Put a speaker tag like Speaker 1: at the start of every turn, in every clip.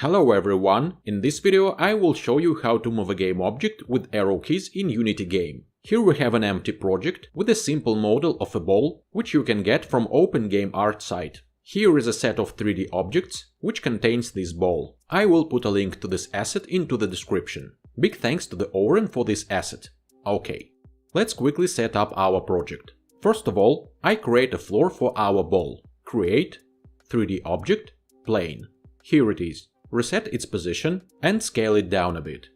Speaker 1: Hello everyone, in this video I will show you how to move a game object with arrow keys in Unity game. Here we have an empty project with a simple model of a ball, which you can get from Open Game Art site. Here is a set of 3D objects, which contains this ball. I will put a link to this asset into the description. Big thanks to the Ouren for this asset. Okay, let's quickly set up our project. First of all, I create a floor for our ball. Create, 3D object, plane. Here it is. Reset its position and scale it down a bit.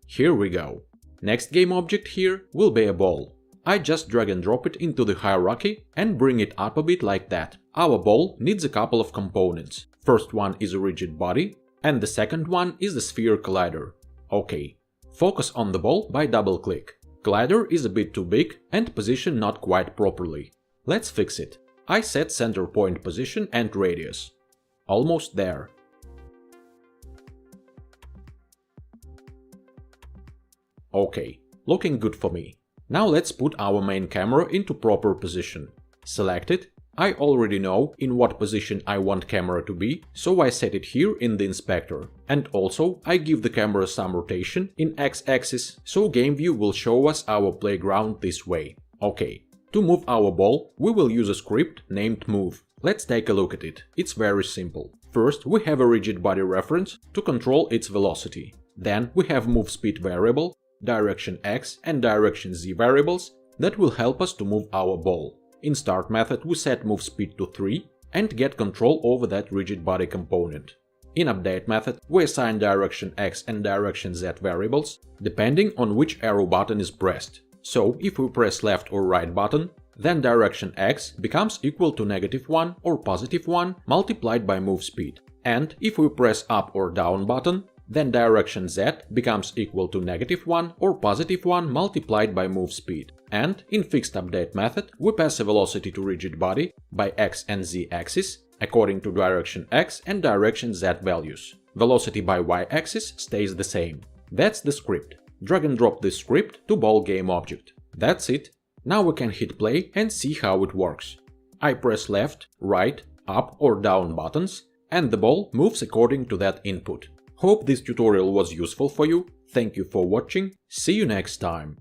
Speaker 1: Here we go. Next game object here will be a ball. I just drag and drop it into the hierarchy and bring it up a bit like that. Our ball needs a couple of components. First one is a rigid body and the second one is the sphere collider. Okay, focus on the ball by double click. Collider is a bit too big and positioned not quite properly. Let's fix it. I set center point position and radius. Almost there. Okay, looking good for me. Now let's put our main camera into proper position. Select it. I already know in what position I want camera to be, so I set it here in the inspector. And also I give the camera some rotation in x-axis, so game view will show us our playground this way. Okay. To move our ball, we will use a script named move. Let's take a look at it. It's very simple. First, we have a rigid body reference to control its velocity. Then we have move speed variable, direction x and direction z variables that will help us to move our ball. In start method, we set move speed to 3 and get control over that rigid body component. In update method, we assign direction x and direction z variables depending on which arrow button is pressed. So, if we press left or right button, then direction x becomes equal to -1 or +1 multiplied by move speed. And if we press up or down button, then direction z becomes equal to -1 or +1 multiplied by move speed. And in fixed update method, we pass a velocity to rigid body by x and z axis according to direction x and direction z values. Velocity by y-axis stays the same. That's the script. Drag and drop this script to ball game object. That's it. Now we can hit play and see how it works. I press left, right, up or down buttons and the ball moves according to that input. Hope this tutorial was useful for you. Thank you for watching. See you next time.